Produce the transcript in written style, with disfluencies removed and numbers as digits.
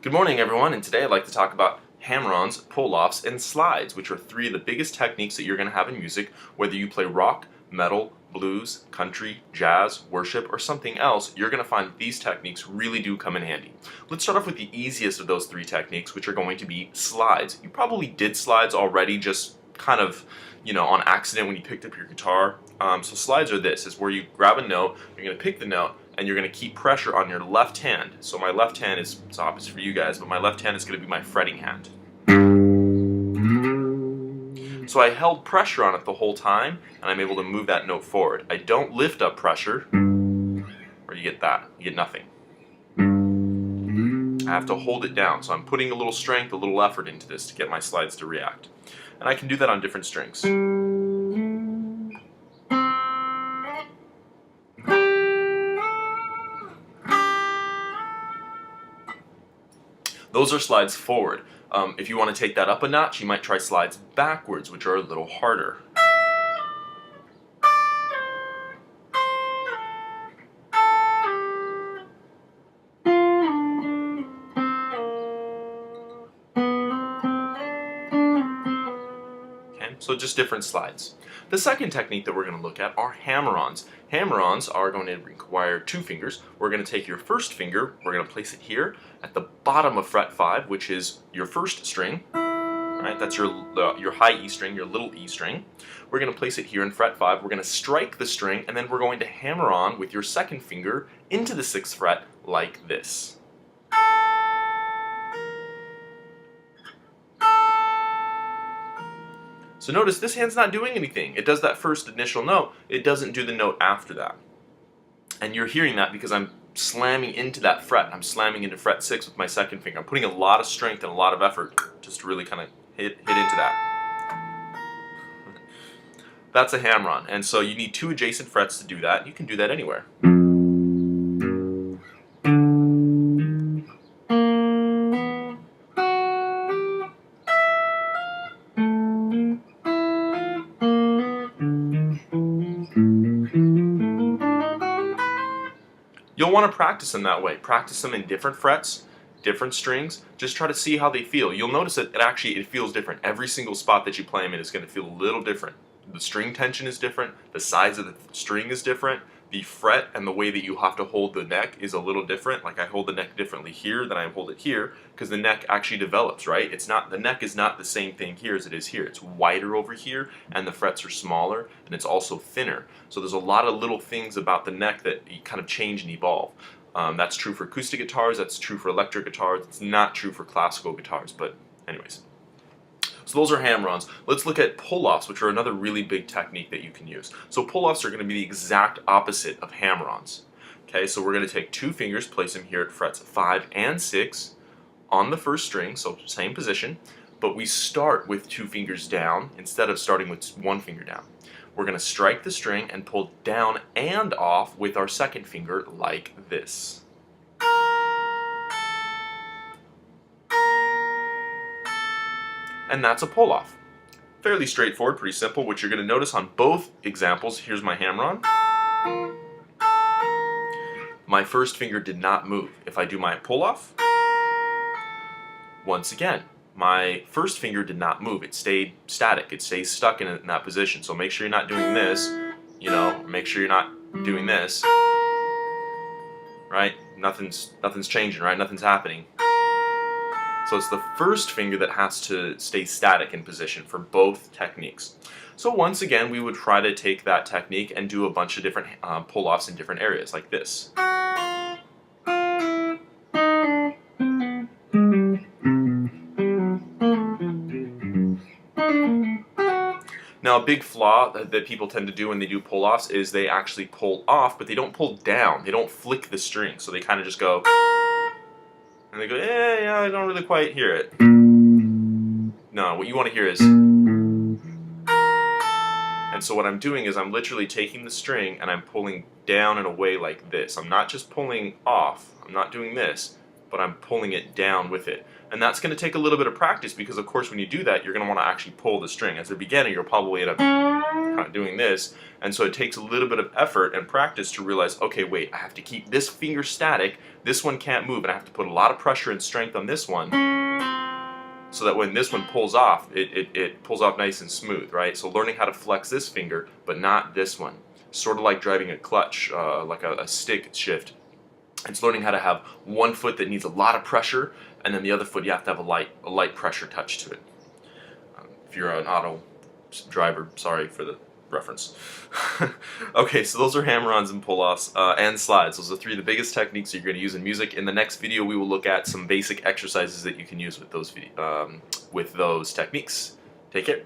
Good morning, everyone, and today I'd like to talk about hammer-ons, pull-offs, and slides, which are three of the biggest techniques that you're going to have in music, whether you play rock, metal, blues, country, jazz, worship, or something else. You're going to find these techniques really do come in handy. Let's start off with the easiest of those three techniques, which are going to be slides. You probably did slides already, just kind of, on accident when you picked up your guitar. So slides are this, is where you grab a note, you're going to pick the note, and you're going to keep pressure on your left hand. So my left hand is, it's opposite for you guys, but my left hand is going to be my fretting hand. So I held pressure on it the whole time, and I'm able to move that note forward. I don't lift up pressure, or you get that, you get nothing. I have to hold it down, so I'm putting a little strength, a little effort into this to get my slides to react. And I can do that on different strings. Those are slides forward. If you want to take that up a notch, you might try slides backwards, which are a little harder. Okay, so just different slides. The second technique that we're going to look at are hammer-ons. Hammer-ons are going to require two fingers. We're going to take your first finger, we're going to place it here at the bottom of fret 5, which is your first string. Right, that's your high E string, your little E string. We're going to place it here in fret 5. We're going to strike the string, and then we're going to hammer on with your second finger into the 6th fret like this. So notice this hand's not doing anything. It does that first initial note. It doesn't do the note after that. And you're hearing that because I'm slamming into that fret. I'm slamming into fret 6 with my second finger. I'm putting a lot of strength and a lot of effort just to really kind of hit into that. That's a hammer-on. And so you need two adjacent frets to do that. You can do that anywhere. You'll want to practice them that way. Practice them in different frets, different strings. Just try to see how they feel. You'll notice that it feels different. Every single spot that you play them in is going to feel a little different. The string tension is different. The size of the string is different. The fret and the way that you have to hold the neck is a little different. Like I hold the neck differently here than I hold it here because the neck actually develops, right? The neck is not the same thing here as it is here. It's wider over here and the frets are smaller and it's also thinner. So there's a lot of little things about the neck that you kind of change and evolve. That's true for acoustic guitars, that's true for electric guitars, it's not true for classical guitars, but anyways. So those are hammer-ons. Let's look at pull-offs, which are another really big technique that you can use. So pull-offs are going to be the exact opposite of hammer-ons. Okay, so we're going to take two fingers, place them here at frets 5 and 6 on the first string, so same position, but we start with two fingers down instead of starting with one finger down. We're going to strike the string and pull down and off with our second finger like this. And that's a pull-off. Fairly straightforward, pretty simple. What you're going to notice on both examples, here's my hammer-on. My first finger did not move. If I do my pull-off, once again, my first finger did not move. It stayed static. It stays stuck in that position. So make sure you're not doing this, make sure you're not doing this, right? Nothing's changing, right? Nothing's happening. So it's the first finger that has to stay static in position for both techniques. So once again, we would try to take that technique and do a bunch of different pull-offs in different areas, like this. Now a big flaw that people tend to do when they do pull-offs is they actually pull off, but they don't pull down. They don't flick the string, so they kind of just go... And they go, yeah, I don't really quite hear it. No, what you want to hear is... And so what I'm doing is I'm literally taking the string and I'm pulling down and away like this. I'm not just pulling off, I'm not doing this, but I'm pulling it down with it. And that's going to take a little bit of practice because, of course, when you do that, you're going to want to actually pull the string. As a beginner, you'll probably end up kind of doing this. And so it takes a little bit of effort and practice to realize, okay, wait, I have to keep this finger static. This one can't move, and I have to put a lot of pressure and strength on this one so that when this one pulls off, it pulls off nice and smooth, right? So learning how to flex this finger, but not this one. Sort of like driving a clutch, like a stick shift. It's learning how to have one foot that needs a lot of pressure, and then the other foot you have to have a light pressure touch to it. If you're an auto driver, sorry for the reference. Okay, so those are hammer-ons and pull-offs and slides. Those are three of the biggest techniques you're going to use in music. In the next video, we will look at some basic exercises that you can use with those techniques. Take care.